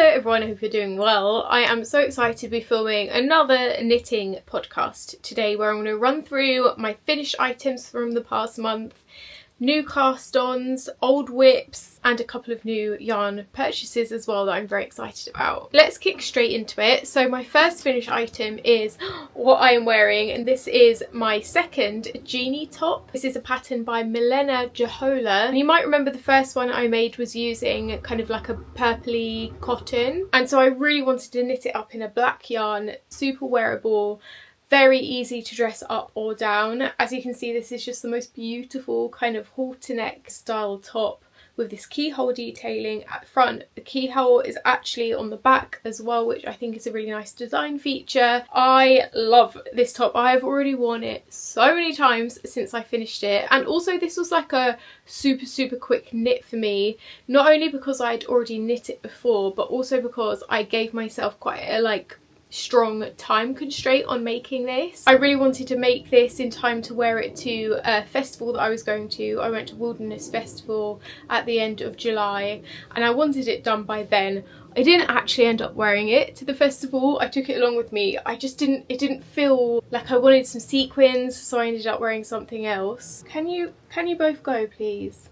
Hello everyone, I hope you're doing well. I am so excited to be filming another knitting podcast today where I'm going to run through my finished items from the past month, new cast-ons, old WIPS and a couple of new yarn purchases as well that I'm very excited about. Let's kick straight into it. So my first finished item is what I am wearing, and this is my second genie top. This is a pattern by Milena Jahola, and you might remember the first one I made was using kind of like a purpley cotton, and so I really wanted to knit it up in a black yarn, super wearable, very easy to dress up or down. As you can see, this is just the most beautiful kind of halter neck style top with this keyhole detailing at the front. The keyhole is actually on the back as well, which I think is a really nice design feature. I love this top. I have already worn it so many times since I finished it, and also this was like a super quick knit for me, not only because I'd already knit it before, but also because I gave myself quite a strong time constraint on making this. I really wanted to make this in time to wear it to a festival that I was going to. I went to Wilderness Festival at the end of July and I wanted it done by then. I didn't actually end up wearing it to the festival. I took it along with me. It didn't feel like I wanted some sequins, so I ended up wearing something else. Can you both go, please?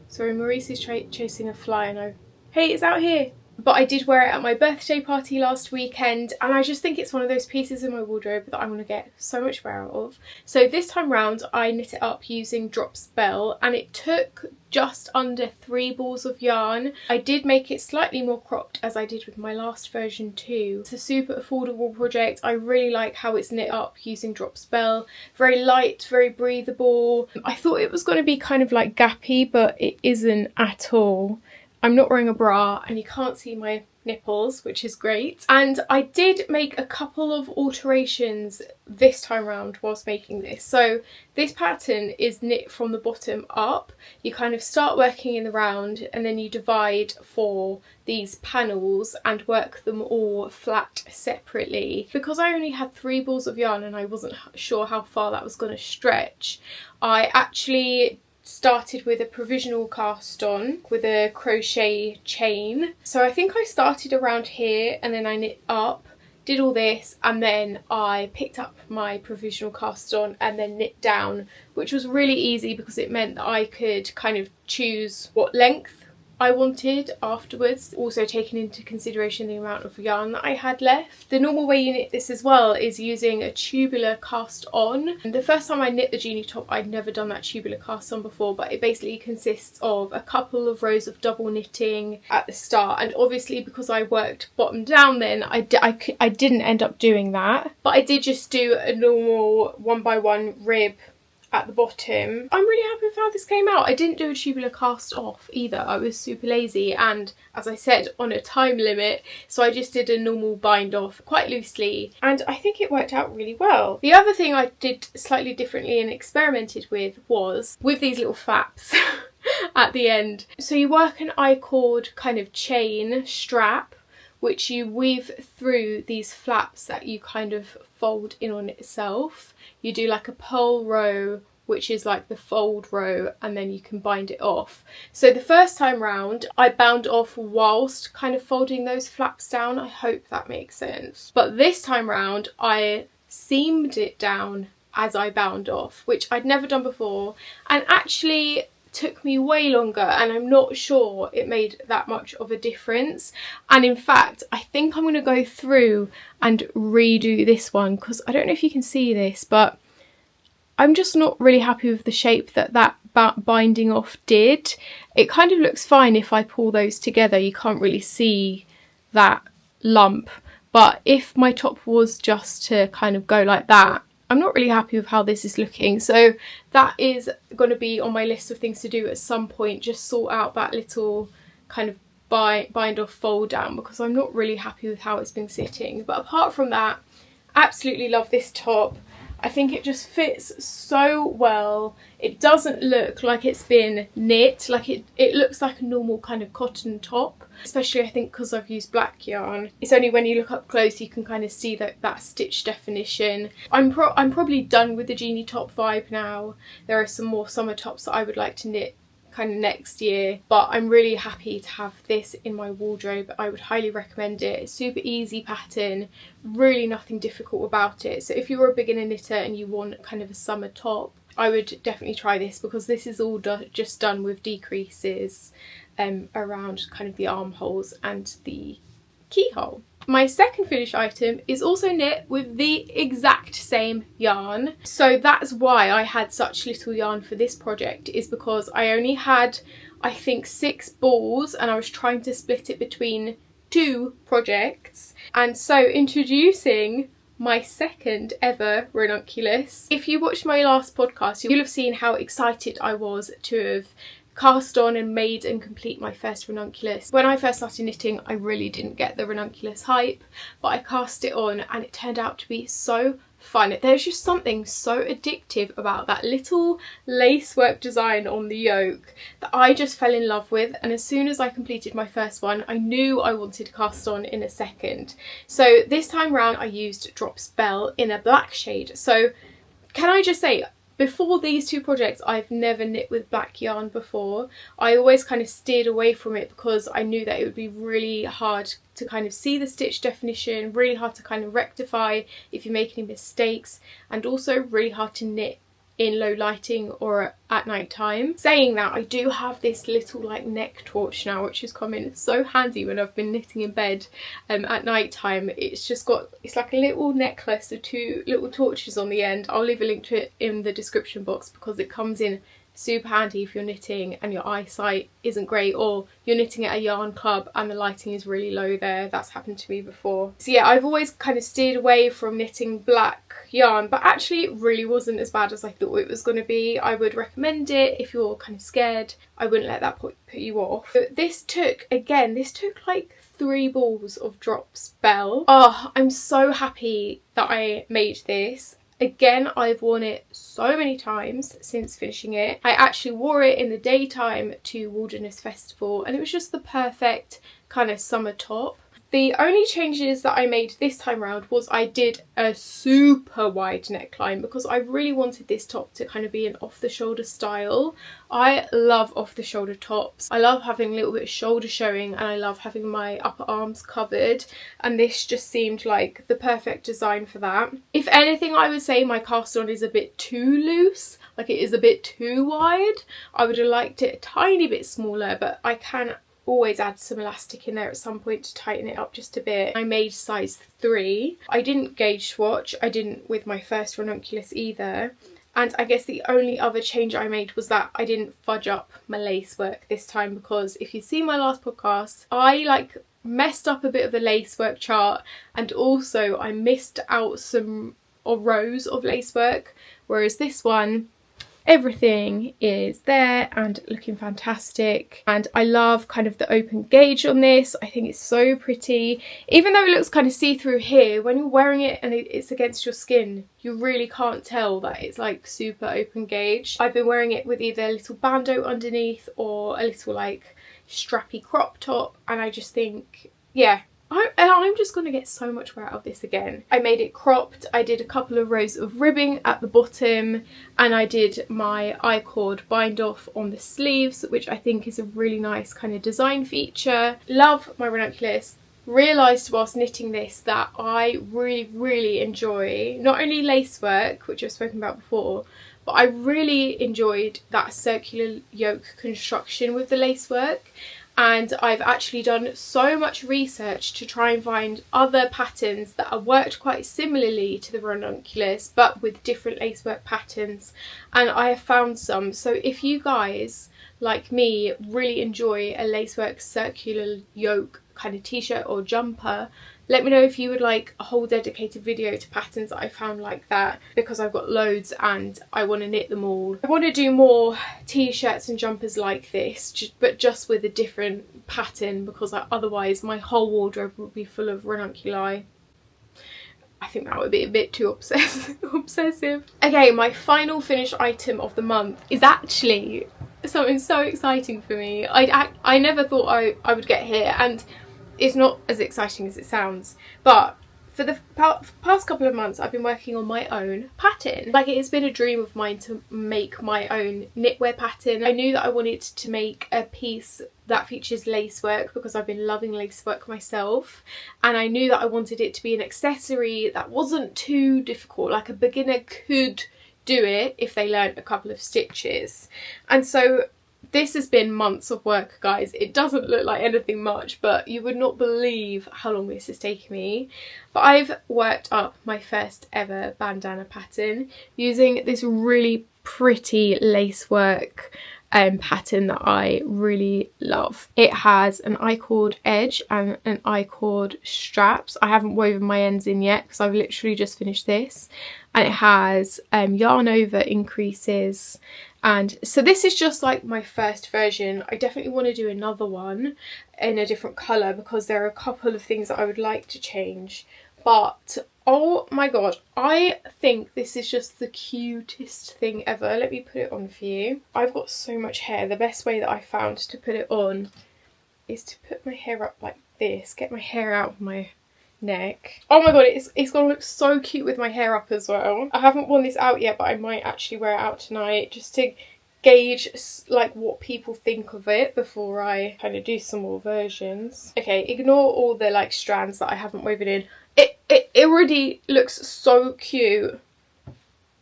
Sorry, Maurice is chasing a fly and hey, it's out here. But I did wear it at my birthday party last weekend, and I just think it's one of those pieces in my wardrobe that I'm going to get so much wear out of. So this time round I knit it up using Drop Spell, and it took just under 3 balls of yarn. I did make it slightly more cropped as I did with my last version too. It's a super affordable project. I really like how it's knit up using Drop Spell. Very light, very breathable. I thought it was going to be kind of like gappy, but it isn't at all. I'm not wearing a bra and you can't see my nipples, which is great. And I did make a couple of alterations this time around whilst making this. So this pattern is knit from the bottom up. You kind of start working in the round and then you divide for these panels and work them all flat separately. Because I only had 3 balls of yarn and I wasn't sure how far that was going to stretch, I actually started with a provisional cast on with a crochet chain. So I think I started around here and then I knit up, did all this, and then I picked up my provisional cast on and then knit down, which was really easy because it meant that I could kind of choose what length I wanted afterwards, also taking into consideration the amount of yarn that I had left. The normal way you knit this as well is using a tubular cast on. And the first time I knit the genie top, I'd never done that tubular cast on before, but it basically consists of a couple of rows of double knitting at the start, and obviously because I worked bottom down then I didn't end up doing that, but I did just do a normal 1x1 rib at the bottom. I'm really happy with how this came out. I didn't do a tubular cast off either. I was super lazy and, as I said, on a time limit, so I just did a normal bind off quite loosely, and I think it worked out really well. The other thing I did slightly differently and experimented with was with these little flaps at the end. So you work an I-cord kind of chain strap which you weave through these flaps that you kind of fold in on itself. You do like a purl row, which is like the fold row, and then you can bind it off. So the first time round I bound off whilst kind of folding those flaps down. I hope that makes sense. But this time round I seamed it down as I bound off, which I'd never done before, and actually took me way longer, and I'm not sure it made that much of a difference. And in fact I think I'm going to go through and redo this one because I don't know if you can see this, but I'm just not really happy with the shape that binding off did. It kind of looks fine if I pull those together, you can't really see that lump, but if my top was just to kind of go like that, I'm not really happy with how this is looking. So that is going to be on my list of things to do at some point, just sort out that little kind of bind off fold down, because I'm not really happy with how it's been sitting. But apart from that, absolutely love this top. I think it just fits so well. It doesn't look like it's been knit, like it looks like a normal kind of cotton top, especially I think because I've used black yarn. It's only when you look up close you can kind of see that stitch definition. I'm probably done with the genie top vibe now. There are some more summer tops that I would like to knit kind of next year, but I'm really happy to have this in my wardrobe. I would highly recommend it. It's super easy pattern, really nothing difficult about it. So if you're a beginner knitter and you want kind of a summer top, I would definitely try this, because this is all just done with decreases around kind of the armholes and the keyhole. My second finished item is also knit with the exact same yarn. So that's why I had such little yarn for this project, is because I only had, I think, 6 balls and I was trying to split it between 2 projects. And so introducing my second ever Ranunculus. If you watched my last podcast, you'll have seen how excited I was to have cast on and made and complete my first Ranunculus. When I first started knitting, I really didn't get the Ranunculus hype, but I cast it on and it turned out to be so fun. There's just something so addictive about that little lacework design on the yoke that I just fell in love with, and as soon as I completed my first one, I knew I wanted to cast on in a second. So this time round I used Drop Spell in a black shade. So can I just say, before these 2 projects, I've never knit with black yarn before. I always kind of steered away from it because I knew that it would be really hard to kind of see the stitch definition, really hard to kind of rectify if you make any mistakes, and also really hard to knit in low lighting or at night time. Saying that, I do have this little like neck torch now, which has come in so handy when I've been knitting in bed at night time. It's just got, it's like a little necklace of 2 little torches on the end. I'll leave a link to it in the description box, because it comes in super handy if you're knitting and your eyesight isn't great, or you're knitting at a yarn club and the lighting is really low there. That's happened to me before. So yeah, I've always kind of steered away from knitting black yarn, but actually it really wasn't as bad as I thought it was going to be. I would recommend it if you're kind of scared. I wouldn't let that put you off. But this took like 3 balls of Drop Spell. Oh, I'm so happy that I made this. Again, I've worn it so many times since finishing it. I actually wore it in the daytime to Wilderness Festival, and it was just the perfect kind of summer top. The only changes that I made this time around was I did a super wide neckline, because I really wanted this top to kind of be an off-the-shoulder style. I love off-the-shoulder tops. I love having a little bit of shoulder showing, and I love having my upper arms covered, and this just seemed like the perfect design for that. If anything, I would say my cast on is a bit too loose, like it is a bit too wide. I would have liked it a tiny bit smaller, but I can always add some elastic in there at some point to tighten it up just a bit. I made size 3. I didn't gauge swatch. I didn't with my first Ranunculus either. And I guess the only other change I made was that I didn't fudge up my lace work this time, because if you see my last podcast, I like messed up a bit of the lace work chart, and also I missed out some rows of lace work, whereas this one, everything is there and looking fantastic. And I love kind of the open gauge on this. I think it's so pretty. Even though it looks kind of see-through here, when you're wearing it and it's against your skin, you really can't tell that it's like super open gauge. I've been wearing it with either a little bandeau underneath or a little like strappy crop top, and I just think, yeah, I'm just going to get so much wear out of this again. I made it cropped. I did a couple of rows of ribbing at the bottom, and I did my I-cord bind off on the sleeves, which I think is a really nice kind of design feature. Love my Ranunculus. Realised whilst knitting this that I really enjoy not only lace work, which I've spoken about before, but I really enjoyed that circular yoke construction with the lace work. And I've actually done so much research to try and find other patterns that have worked quite similarly to the Ranunculus but with different lacework patterns, and I have found some. So if you guys, like me, really enjoy a lacework circular yoke kind of t-shirt or jumper, let me know if you would like a whole dedicated video to patterns that I found like that, because I've got loads and I want to knit them all. I want to do more t-shirts and jumpers like this, but just with a different pattern, because otherwise my whole wardrobe would be full of ranunculi. I think that would be a bit too obsessive. Okay, my final finished item of the month is actually something so exciting for me. I never thought I would get here, and it's not as exciting as it sounds, but for the past couple of months I've been working on my own pattern. Like, it has been a dream of mine to make my own knitwear pattern. I knew that I wanted to make a piece that features lace work because I've been loving lace work myself, and I knew that I wanted it to be an accessory that wasn't too difficult, like a beginner could do it if they learned a couple of stitches. And so this has been months of work, guys. It doesn't look like anything much, but you would not believe how long this has taken me. But I've worked up my first ever bandana pattern using this really pretty lacework pattern that I really love. It has an I-cord edge and an I-cord straps. I haven't woven my ends in yet because I've literally just finished this. And it has yarn over increases. And so this is just like my first version. I definitely want to do another one in a different colour because there are a couple of things that I would like to change. But oh my god, I think this is just the cutest thing ever. Let me put it on for you. I've got so much hair. The best way that I found to put it on is to put my hair up like this, get my hair out of my neck. Oh my god, it's gonna look so cute with my hair up as well. I haven't worn this out yet, but I might actually wear it out tonight just to gauge like what people think of it before I kind of do some more versions. Okay, ignore all the like strands that I haven't woven in. It already looks so cute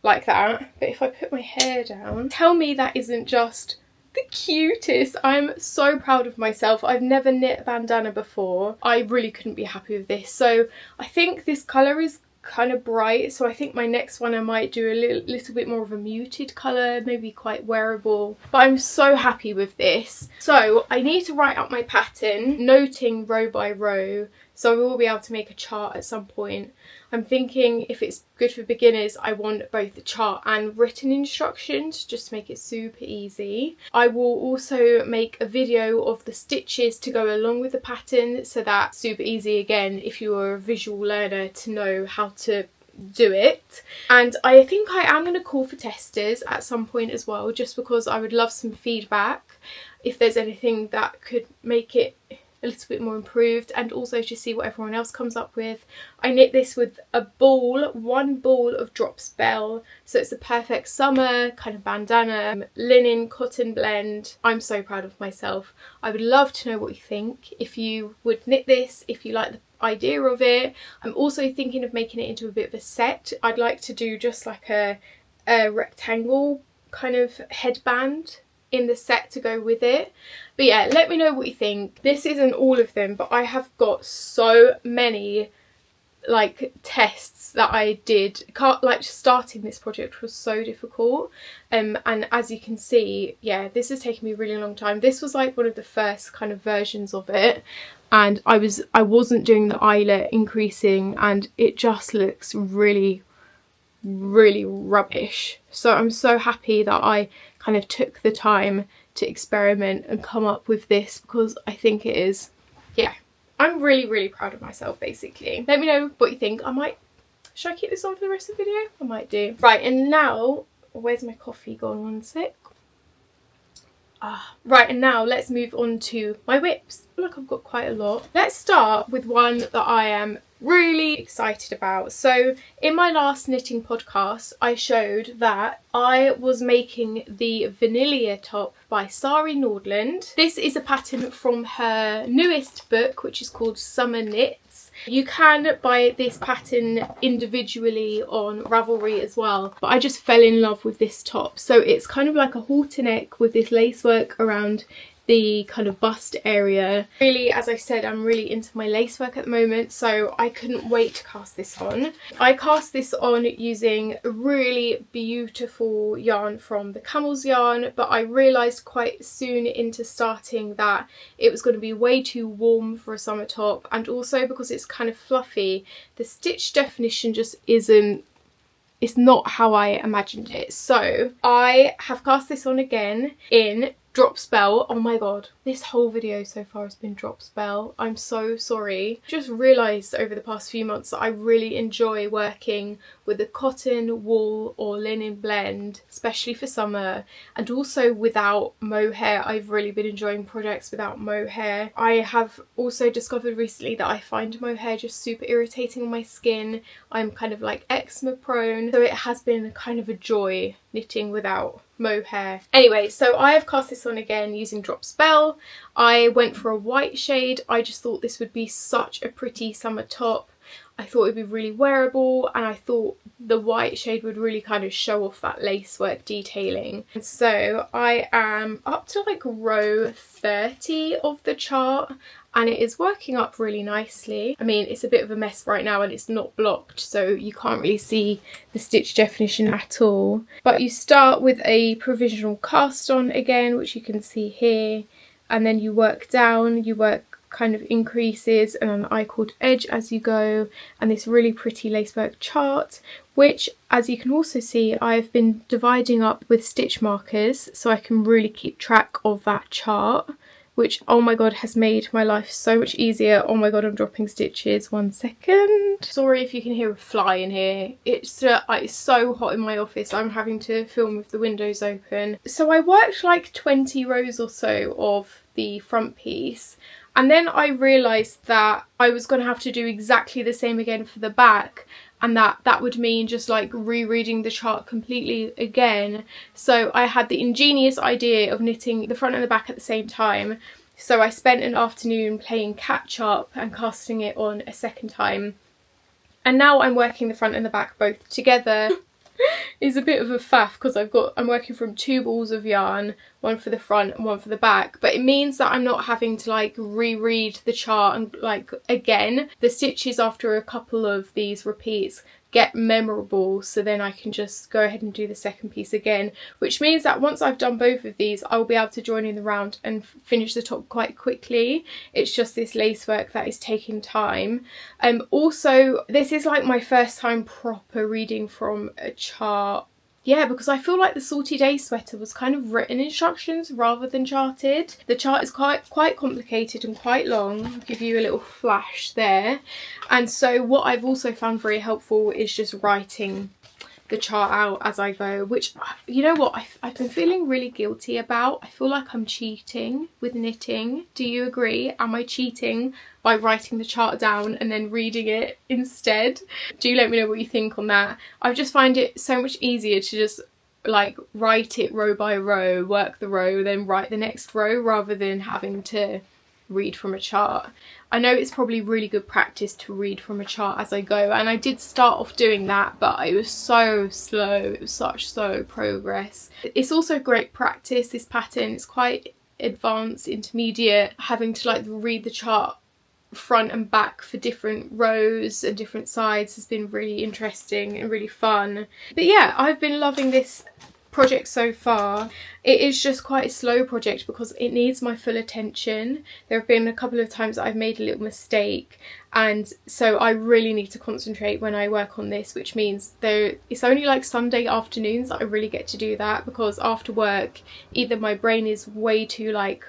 like that, but if I put my hair down, tell me that isn't just the cutest. I'm so proud of myself. I've never knit a bandana before. I really couldn't be happy with this. So I think this colour is kind of bright, so I think my next one I might do a little bit more of a muted colour, maybe quite wearable, but I'm so happy with this. So I need to write out my pattern, noting row by row, so we will be able to make a chart at some point. I'm thinking if it's good for beginners, I want both the chart and written instructions just to make it super easy. I will also make a video of the stitches to go along with the pattern, so that's super easy again if you're a visual learner to know how to do it. And I think I am going to call for testers at some point as well, just because I would love some feedback if there's anything that could make it a little bit more improved, and also to see what everyone else comes up with. I knit this with one ball of drop spell, so it's a perfect summer kind of bandana, linen cotton blend. I'm so proud of myself. I would love to know what you think, if you would knit this, if you like the idea of it. I'm also thinking of making it into a bit of a set. I'd like to do just like a rectangle kind of headband in the set to go with it. But yeah, let me know what you think. This isn't all of them, but I have got so many like tests that I did. Like, starting this project was so difficult, and as you can see, yeah, this has taken me a really long time. This was like one of the first kind of versions of it, and I wasn't doing the eyelet increasing, and it just looks really rubbish. So I'm so happy that I kind of took the time to experiment and come up with this, because I think it is, yeah, I'm really proud of myself basically. Let me know what you think. Should I keep this on for the rest of the video? I might do. Right, and now, where's my coffee gone? One sec. Right, and now let's move on to my WIPS. I feel like I've got quite a lot. Let's start with one that I am really excited about. So in my last knitting podcast, I showed that I was making the Vanilia top by Sari Nordland. This is a pattern from her newest book, which is called Summer Knits. You can buy this pattern individually on Ravelry as well, but I just fell in love with this top. So it's kind of like a halter neck with this lacework around the kind of bust area. Really, as I said, I'm really into my lacework at the moment, so I couldn't wait to cast this on. I cast this on using a really beautiful yarn from the Camel's Yarn, but I realised quite soon into starting that it was going to be way too warm for a summer top, and also because it's kind of fluffy, the stitch definition just isn't, it's not how I imagined it. So I have cast this on again in drop spell. Oh my god, this whole video so far has been drop spell. I'm so sorry. Just realised over the past few months that I really enjoy working with a cotton, wool or linen blend, especially for summer, and also without mohair. I've really been enjoying projects without mohair. I have also discovered recently that I find mohair just super irritating on my skin. I'm kind of like eczema prone, so it has been kind of a joy knitting without mohair. Anyway, so I have cast this on again using Drop Spell. I went for a white shade. I just thought this would be such a pretty summer top. I thought it would be really wearable, and I thought the white shade would really kind of show off that lacework detailing. And so I am up to like row 30 of the chart, and it is working up really nicely. I mean, it's a bit of a mess right now and it's not blocked, so you can't really see the stitch definition at all. But you start with a provisional cast on again, which you can see here, and then you work down, you work kind of increases and an I-cord edge as you go, and this really pretty lacework chart, which, as you can also see, I've been dividing up with stitch markers so I can really keep track of that chart, which, oh my god, has made my life so much easier. Oh my god, I'm dropping stitches. 1 second. Sorry if you can hear a fly in here. It's so hot in my office. I'm having to film with the windows open. So I worked like 20 rows or so of the front piece, and then I realised that I was going to have to do exactly the same again for the back, and that would mean just like rereading the chart completely again. So I had the ingenious idea of knitting the front and the back at the same time. So I spent an afternoon playing catch up and casting it on a second time. And now I'm working the front and the back both together. Is a bit of a faff because I'm working from 2 balls of yarn, one for the front and one for the back, but it means that I'm not having to like reread the chart and like again. The stitches after a couple of these repeats get memorable, so then I can just go ahead and do the second piece again, which means that once I've done both of these I'll be able to join in the round and finish the top quite quickly. It's just this lacework that is taking time. Also, this is like my first time proper reading from a chart. Yeah, because I feel like the Salty Day sweater was kind of written instructions rather than charted. The chart is quite complicated and quite long. I'll give you a little flash there. And so what I've also found very helpful is just writing the chart out as I go, which, you know what, I've been feeling really guilty about. I feel like I'm cheating with knitting. Do you agree? Am I cheating by writing the chart down and then reading it instead? Do let me know what you think on that. I just find it so much easier to just like write it row by row, work the row, then write the next row, rather than having to read from a chart. I know it's probably really good practice to read from a chart as I go, and I did start off doing that, but it was so slow. It was such slow progress. It's also great practice, this pattern. It's quite advanced, intermediate. Having to like read the chart front and back for different rows and different sides has been really interesting and really fun. But yeah, I've been loving this project so far. It is just quite a slow project because it needs my full attention. There have been a couple of times that I've made a little mistake, and so I really need to concentrate when I work on this, which means it's only like Sunday afternoons that I really get to do that, because after work either my brain is way too like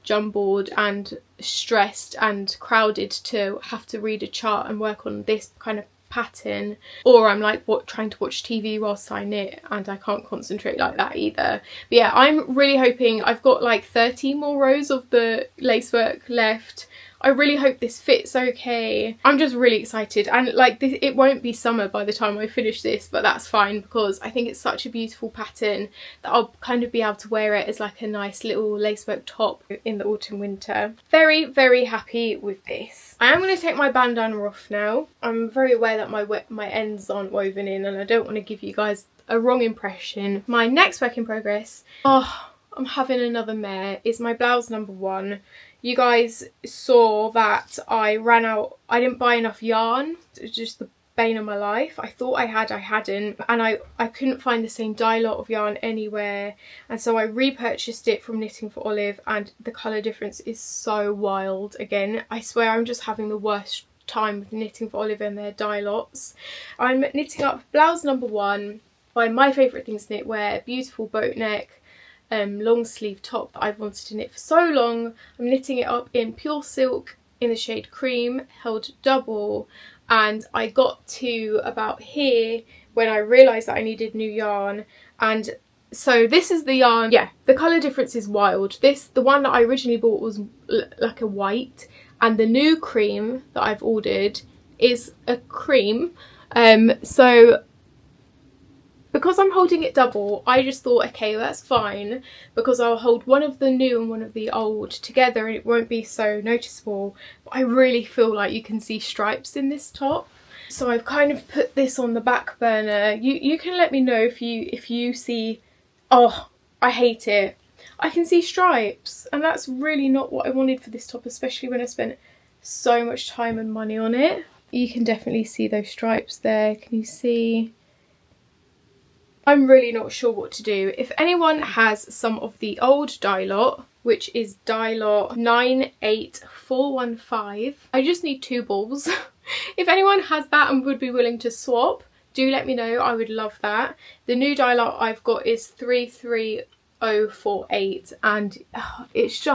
jumbled and stressed and crowded to have to read a chart and work on this kind of pattern, or I'm like trying to watch TV whilst I knit and I can't concentrate like that either. But yeah, I'm really hoping. I've got like 30 more rows of the lacework left. I really hope this fits okay. I'm just really excited, and like this, it won't be summer by the time I finish this, but that's fine because I think it's such a beautiful pattern that I'll kind of be able to wear it as like a nice little lacework top in the autumn winter. Very, very happy with this. I am going to take my bandana off now. I'm very aware that my ends aren't woven in, and I don't want to give you guys a wrong impression. My next work in progress, oh, I'm having another mare, is my blouse number 1. You guys saw that I ran out. I didn't buy enough yarn. It was just the bane of my life. I thought I hadn't, and I couldn't find the same dye lot of yarn anywhere, and so I repurchased it from Knitting for Olive, and the colour difference is so wild. Again, I swear I'm just having the worst time with Knitting for Olive and their dye lots. I'm knitting up blouse number 1 by My Favourite Things Knitwear, beautiful boat neck. long sleeve top that I've wanted to knit for so long. I'm knitting it up in pure silk in the shade Cream, held double, and I got to about here when I realised that I needed new yarn. And so this is the yarn. Yeah, the colour difference is wild. The one that I originally bought was like a white, and the new Cream that I've ordered is a cream. So because I'm holding it double, I just thought, okay, well, that's fine, because I'll hold one of the new and one of the old together and it won't be so noticeable. But I really feel like you can see stripes in this top. So I've kind of put this on the back burner. You can let me know if you see, oh, I hate it. I can see stripes, and that's really not what I wanted for this top, especially when I spent so much time and money on it. You can definitely see those stripes there. Can you see? I'm really not sure what to do. If anyone has some of the old dye lot, which is dye lot 98415, I just need 2 balls. If anyone has that and would be willing to swap, do let me know. I would love that. The new dye lot I've got is 33048, and it's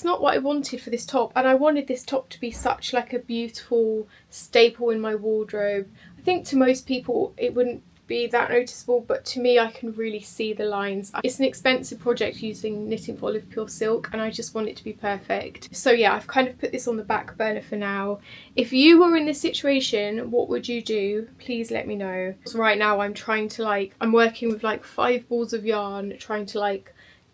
not what I wanted for this top. And I wanted this top to be such like a beautiful staple in my wardrobe. I think to most people it wouldn't be that noticeable, but to me I can really see the lines. It's an expensive project using Knitting for Olive pure silk, and I just want it to be perfect. So yeah, I've kind of put this on the back burner for now. If you were in this situation, what would you do? Please let me know. So right now I'm trying to I'm working with like 5 balls of yarn, trying to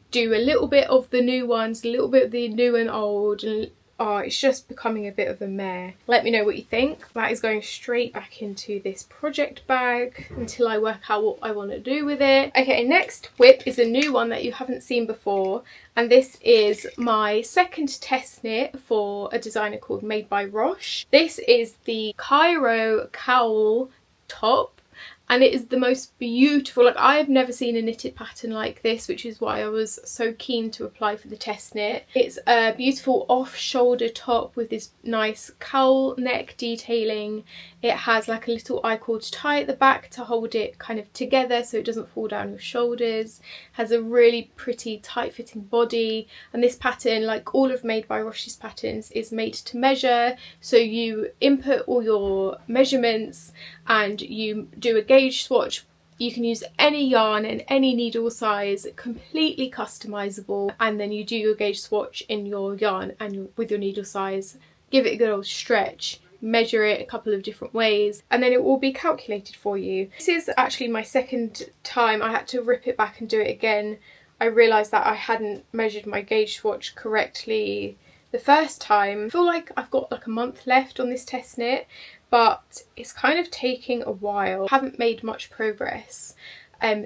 do a little bit of the new ones, a little bit of the new and old, and it's just becoming a bit of a mare. Let me know what you think. That is going straight back into this project bag until I work out what I want to do with it. Okay, next WIP is a new one that you haven't seen before, and this is my second test knit for a designer called Made by Roche. This is the Cairo cowl top, and it is the most beautiful. I have never seen a knitted pattern like this, which is why I was so keen to apply for the test knit. It's a beautiful off-shoulder top with this nice cowl neck detailing. It has like a little I-cord tie at the back to hold it kind of together so it doesn't fall down your shoulders. Has a really pretty tight-fitting body, and this pattern, like all of Made by Roche's patterns, is made to measure. So you input all your measurements and you do a gauge swatch. You can use any yarn and any needle size, completely customizable, and then you do your gauge swatch in your yarn and with your needle size, give it a good old stretch, measure it a couple of different ways, and then it will be calculated for you. This is actually my second time. I had to rip it back and do it again. I realised that I hadn't measured my gauge swatch correctly the first time. I feel like I've got like a month left on this test knit, but it's kind of taking a while. I haven't made much progress.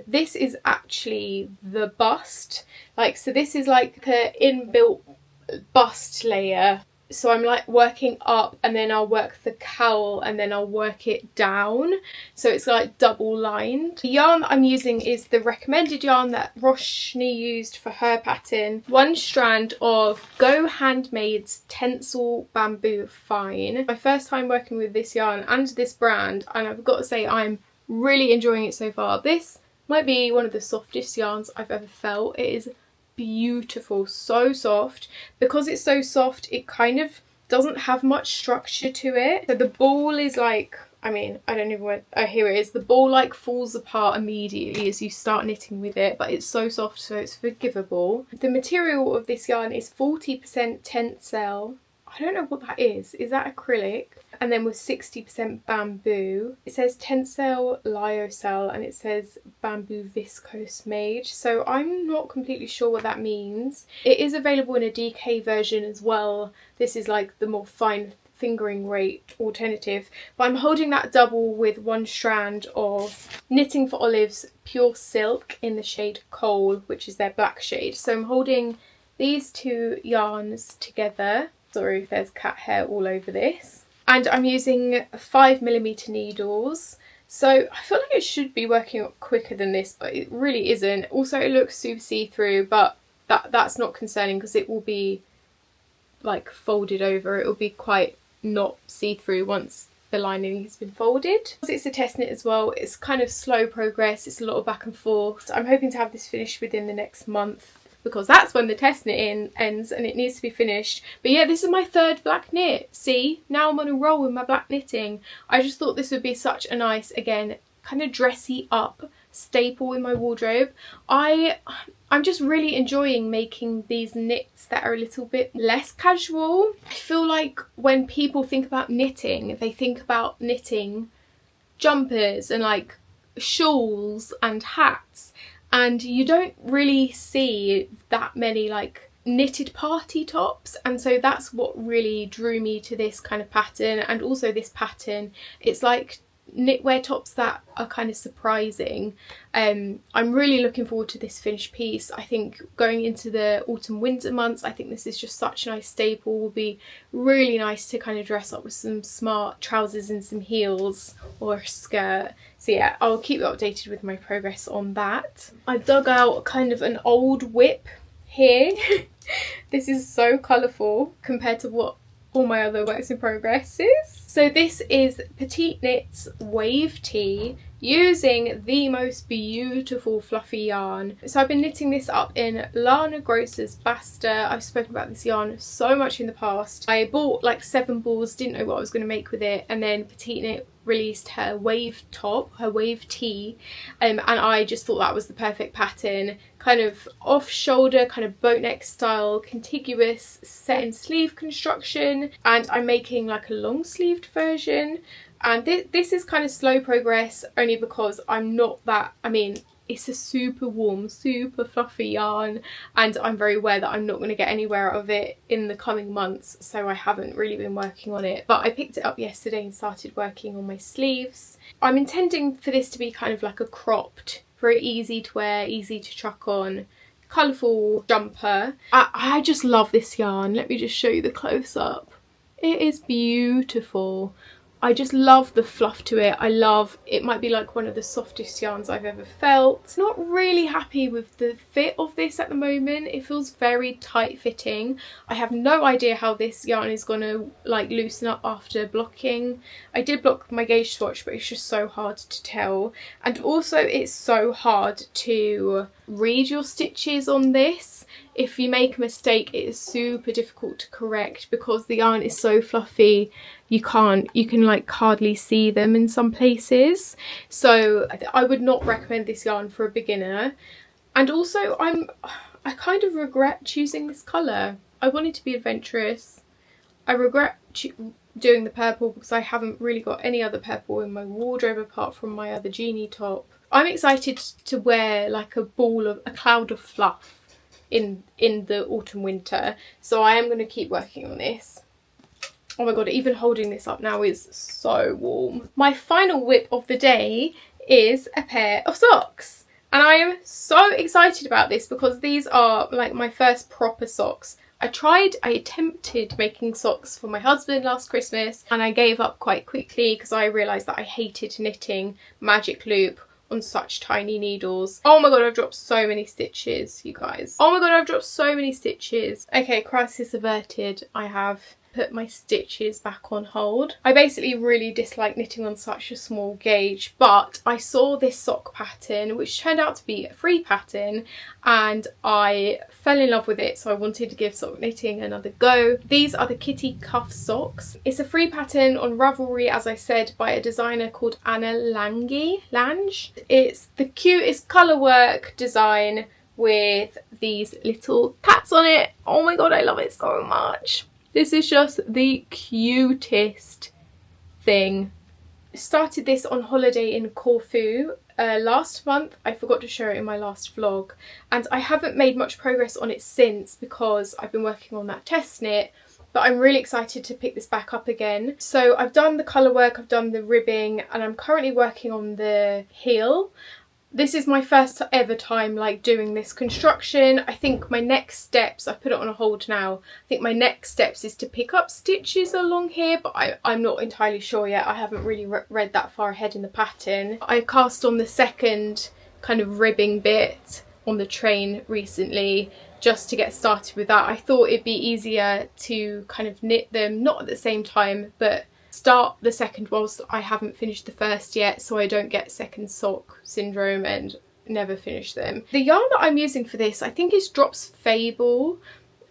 This is actually the bust. So this is like an inbuilt bust layer. So I'm working up, and then I'll work the cowl, and then I'll work it down. So it's like double lined. The yarn that I'm using is the recommended yarn that Roshni used for her pattern. 1 strand of Go Handmade's Tencel Bamboo Fine. My first time working with this yarn and this brand, and I've got to say I'm really enjoying it so far. This might be one of the softest yarns I've ever felt. It is beautiful, so soft. Because it's so soft, it kind of doesn't have much structure to it. So the ball is I don't even want, here it is. The ball falls apart immediately as you start knitting with it, but it's so soft, so it's forgivable. The material of this yarn is 40% Tencel. I don't know what that is. Is that acrylic? And then with 60% bamboo. It says Tencel Lyocell, and it says bamboo viscose made. So I'm not completely sure what that means. It is available in a DK version as well. This is the more fine fingering rate alternative. But I'm holding that double with 1 strand of Knitting for Olive's Pure Silk in the shade Coal, which is their black shade. So I'm holding these 2 yarns together. Sorry if there's cat hair all over this. And I'm using 5mm needles. So I feel like it should be working up quicker than this, but it really isn't. Also, it looks super see-through, but that's not concerning because it will be folded over. It will be quite not see-through once the lining has been folded. Because it's a test knit as well, it's kind of slow progress, it's a lot of back and forth. I'm hoping to have this finished within the next month, because that's when the test knitting ends and it needs to be finished. But yeah, this is my third black knit. See, now I'm on a roll with my black knitting. I just thought this would be such a nice, again, kind of dressy up staple in my wardrobe. I'm just really enjoying making these knits that are a little bit less casual. I feel like when people think about knitting, they think about knitting jumpers and like shawls and hats, and you don't really see that many like knitted party tops, and so that's what really drew me to this kind of pattern. And also this pattern, it's like knitwear tops that are kind of surprising. I'm really looking forward to this finished piece. I think going into the autumn winter months, I think this is just such a nice staple. Will be really nice to kind of dress up with some smart trousers and some heels or a skirt. So yeah, I'll keep you updated with my progress on that. I've dug out kind of an old WIP here. This is so colourful compared to what all my other works in progress is. So this is Petite Knits Wave Tee using the most beautiful fluffy yarn. So I've been knitting this up in Lana Gross's Basta. I've spoken about this yarn so much in the past. I bought like 7 balls, didn't know what I was going to make with it, and then Petite Knit released her wave top, her wave tee, and I just thought that was the perfect pattern. Kind of off shoulder, kind of boat neck style, contiguous set in sleeve construction, and I'm making like a long sleeved version. And this is kind of slow progress only because I'm not that, I mean, it's a super warm, super fluffy yarn, and I'm very aware that I'm not going to get anywhere out of it in the coming months, so I haven't really been working on it. But I picked it up yesterday and started working on my sleeves. I'm intending for this to be kind of like a cropped, very easy to wear, easy to chuck on, colourful jumper. I just love this yarn. Let me just show you the close-up. It is beautiful. I just love the fluff to it. I love, it might be like one of the softest yarns I've ever felt. Not really happy with the fit of this at the moment. It feels very tight fitting. I have no idea how this yarn is going to like loosen up after blocking. I did block my gauge swatch, but it's just so hard to tell. And also it's so hard to read your stitches on this. If you make a mistake, it is super difficult to correct because the yarn is so fluffy. You can like hardly see them in some places. So I would not recommend this yarn for a beginner. And also I kind of regret choosing this colour. I wanted to be adventurous. I regret doing the purple because I haven't really got any other purple in my wardrobe apart from my other genie top. I'm excited to wear like a cloud of fluff in the autumn winter, so I am going to keep working on this. Oh my god, even holding this up now is so warm. My final whip of the day is a pair of socks, and I am so excited about this because these are like my first proper socks. I attempted making socks for my husband last Christmas and I gave up quite quickly because I realised that I hated knitting magic loop on such tiny needles. Oh my god, I've dropped so many stitches, you guys. Oh my god, I've dropped so many stitches. Okay, crisis averted. I have put my stitches back on hold. I basically really dislike knitting on such a small gauge, but I saw this sock pattern which turned out to be a free pattern and I fell in love with it, so I wanted to give sock knitting another go. These are the Kitty Cuff socks. It's a free pattern on Ravelry, as I said, by a designer called Anna Lange. It's the cutest colour work design with these little cats on it. Oh my god, I love it so much. This is just the cutest thing. Started this on holiday in Corfu last month. I forgot to show it in my last vlog, and I haven't made much progress on it since because I've been working on that test knit, but I'm really excited to pick this back up again. So I've done the colour work, I've done the ribbing, and I'm currently working on the heel. This is my first ever time like doing this construction. I think my next steps, I've put it on a hold now, I think my next steps is to pick up stitches along here, but I'm not entirely sure yet. I haven't really read that far ahead in the pattern. I cast on the second kind of ribbing bit on the train recently just to get started with that. I thought it'd be easier to kind of knit them, not at the same time, but start the second whilst I haven't finished the first yet, so I don't get second sock syndrome and never finish them. The yarn that I'm using for this I think is Drops Fable,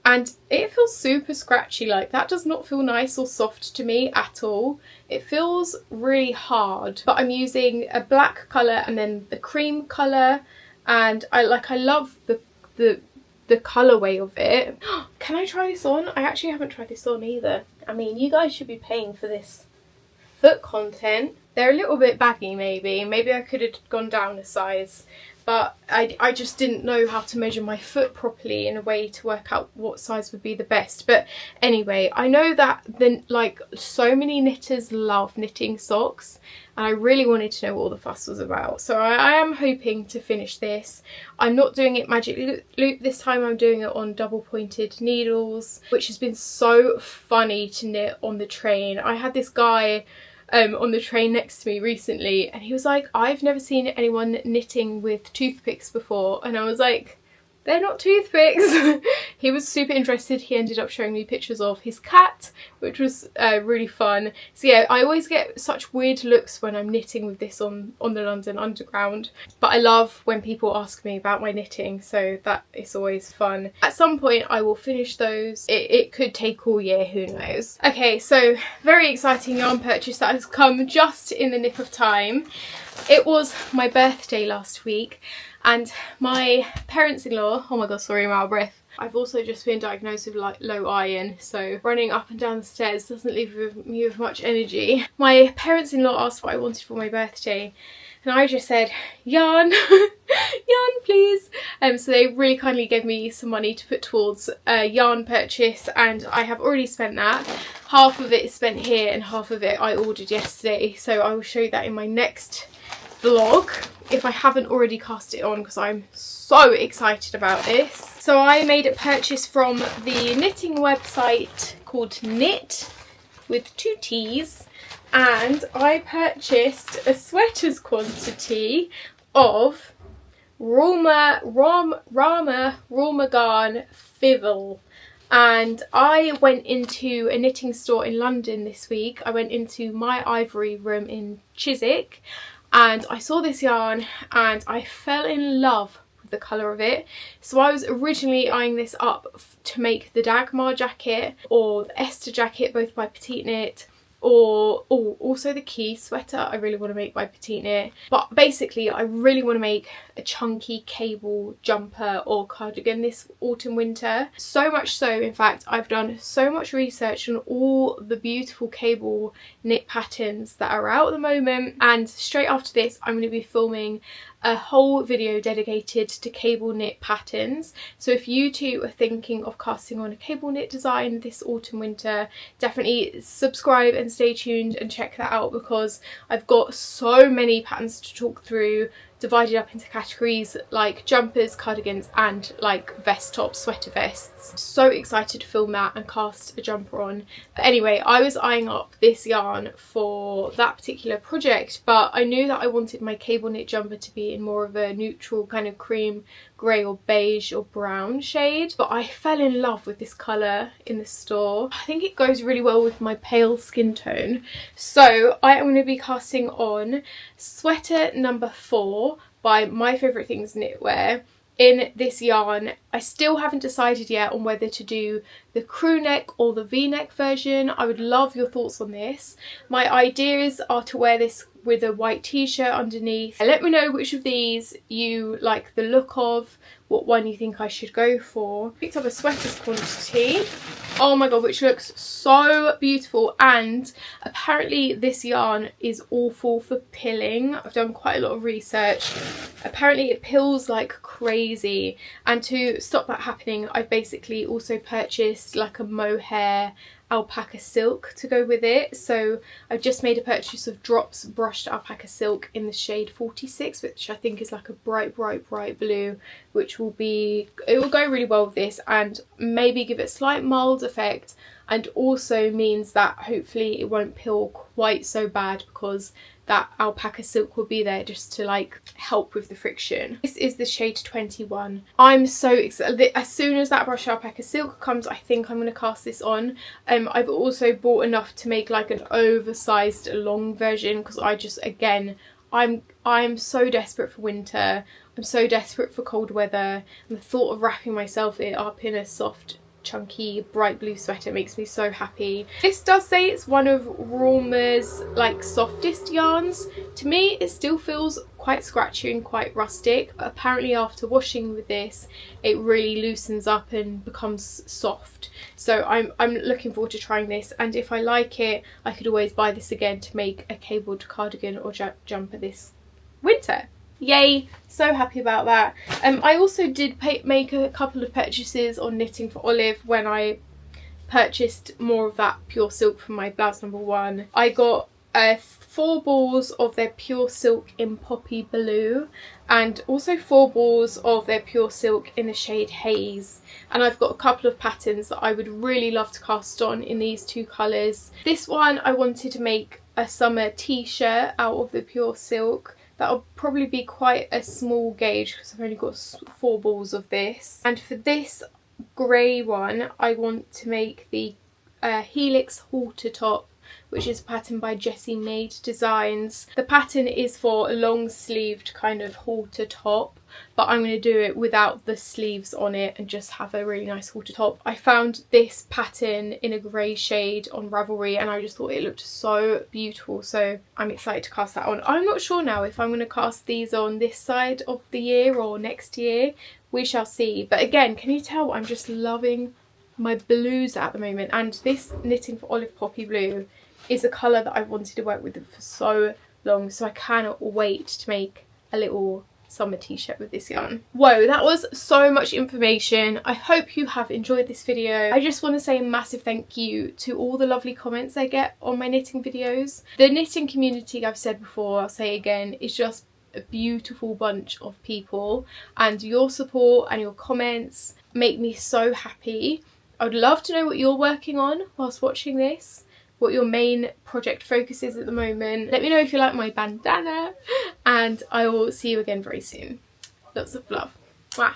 and it feels super scratchy. Like, that does not feel nice or soft to me at all. It feels really hard. But I'm using a black colour and then the cream colour, and I love the colourway of it. Can I try this on? I actually haven't tried this on either. I mean, you guys should be paying for this foot content. They're a little bit baggy maybe. Maybe I could have gone down a size. But I just didn't know how to measure my foot properly in a way to work out what size would be the best. But anyway, I know that so many knitters love knitting socks, and I really wanted to know what all the fuss was about. So I am hoping to finish this. I'm not doing it magic loop this time. I'm doing it on double pointed needles, which has been so funny to knit on the train. I had this guy on the train next to me recently, and he was like, I've never seen anyone knitting with toothpicks before, and I was like, they're not toothpicks. He was super interested. He ended up showing me pictures of his cat, which was really fun. So yeah, I always get such weird looks when I'm knitting with this on the London Underground, but I love when people ask me about my knitting, so that is always fun. At some point I will finish those. It could take all year, who knows. Okay, so very exciting yarn purchase that has come just in the nick of time. It was my birthday last week, and my parents-in-law, oh my god, sorry, I'm out of breath. I've also just been diagnosed with low iron, so running up and down the stairs doesn't leave me with much energy. My parents-in-law asked what I wanted for my birthday, and I just said, yarn, yarn please. So they really kindly gave me some money to put towards a yarn purchase, and I have already spent that. Half of it is spent here and half of it I ordered yesterday, so I will show you that in my next vlog if I haven't already cast it on, because I'm so excited about this. So I made a purchase from the knitting website called Knit with 2 T's, and I purchased a sweaters quantity of Rama Garn Fivel. And I went into a knitting store in London this week. I went into My Ivory Room in Chiswick, and I saw this yarn and I fell in love with the colour of it. So I was originally eyeing this up to make the Dagmar jacket or the Esther jacket, both by Petite Knit, or also the Key sweater I really want to make by Petite Knit. But basically I really want to make a chunky cable jumper or cardigan this autumn winter. So much so, in fact, I've done so much research on all the beautiful cable knit patterns that are out at the moment, and straight after this I'm going to be filming a whole video dedicated to cable knit patterns. So if you two are thinking of casting on a cable knit design this autumn winter, definitely subscribe and stay tuned and check that out, because I've got so many patterns to talk through, divided up into categories like jumpers, cardigans, and like vest tops, sweater vests. So excited to film that and cast a jumper on. But anyway, I was eyeing up this yarn for that particular project, but I knew that I wanted my cable knit jumper to be in more of a neutral kind of cream grey or beige or brown shade, but I fell in love with this colour in the store. I think it goes really well with my pale skin tone. So I am going to be casting on sweater number 4 by My Favourite Things Knitwear in this yarn. I still haven't decided yet on whether to do the crew neck or the v-neck version. I would love your thoughts on this. My ideas are to wear this with a white t-shirt underneath. Let me know which of these you like the look of, what one you think I should go for. Picked up a sweaters quantity, oh my god, which looks so beautiful, and apparently this yarn is awful for pilling. I've done quite a lot of research. Apparently it pills like crazy, and to stop that happening I've basically also purchased like a mohair alpaca silk to go with it. So I've just made a purchase of Drops brushed alpaca silk in the shade 46, which I think is like a bright blue which will go really well with this and maybe give it a slight mild effect, and also means that hopefully it won't peel quite so bad because that alpaca silk will be there just to like help with the friction. This is the shade 21. I'm so excited. As soon as that brushed alpaca silk comes, I think I'm going to cast this on. I've also bought enough to make like an oversized long version because I just, again, I'm so desperate for winter. I'm so desperate for cold weather, and the thought of wrapping myself up in a soft, chunky bright blue sweater makes me so happy. This does say it's one of Raumer's like softest yarns. To me it still feels quite scratchy and quite rustic, but apparently after washing with this it really loosens up and becomes soft. So I'm looking forward to trying this, and if I like it I could always buy this again to make a cabled cardigan or jumper this winter. Yay, so happy about that. I also did make a couple of purchases on Knitting for Olive when I purchased more of that pure silk from my blouse number 1. I got 4 balls of their pure silk in Poppy Blue and also 4 balls of their pure silk in the shade Haze, and I've got a couple of patterns that I would really love to cast on in these 2 colours. This one I wanted to make a summer t-shirt out of the pure silk. That'll probably be quite a small gauge because I've only got 4 balls of this. And for this grey one, I want to make the Helix halter top, which is a pattern by Jessie Made Designs. The pattern is for a long sleeved kind of halter top, but I'm going to do it without the sleeves on it and just have a really nice halter top. I found this pattern in a grey shade on Ravelry and I just thought it looked so beautiful, so I'm excited to cast that on. I'm not sure now if I'm going to cast these on this side of the year or next year. We shall see. But again, can you tell I'm just loving my blues at the moment, and this Knitting for Olive Poppy Blue is a colour that I've wanted to work with for so long, so I cannot wait to make a little summer t-shirt with this yarn. Whoa, that was so much information. I hope you have enjoyed this video. I just want to say a massive thank you to all the lovely comments I get on my knitting videos. The knitting community, I've said before, I'll say again, is just a beautiful bunch of people, and your support and your comments make me so happy. I would love to know what you're working on whilst watching this, what your main project focus is at the moment. Let me know if you like my bandana, and I will see you again very soon. Lots of love. Mwah.